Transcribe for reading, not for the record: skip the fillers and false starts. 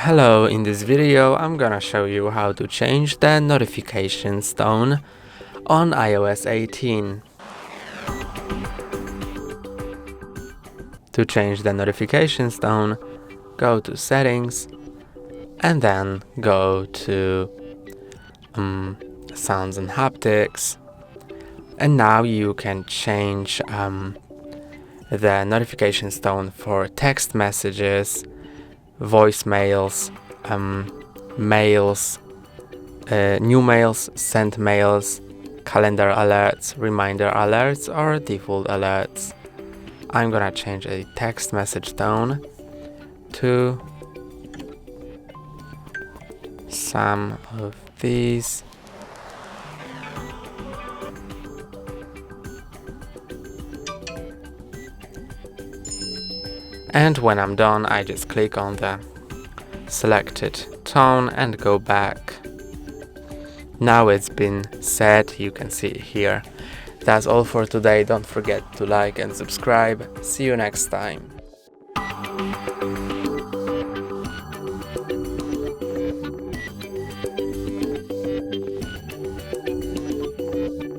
Hello, in this video I'm gonna show you how to change the notifications tone on iOS 18. To change the notifications tone, go to Settings and then go to Sounds and Haptics, and now you can change the notifications tone for text messages, voicemails, mails, new mails, sent mails, calendar alerts, reminder alerts, or default alerts. I'm gonna change a text message tone to some of these. And when I'm done, I just click on the selected tone and go back. Now it's been set, you can see it here. That's all for today. Don't forget to like and subscribe. See you next time.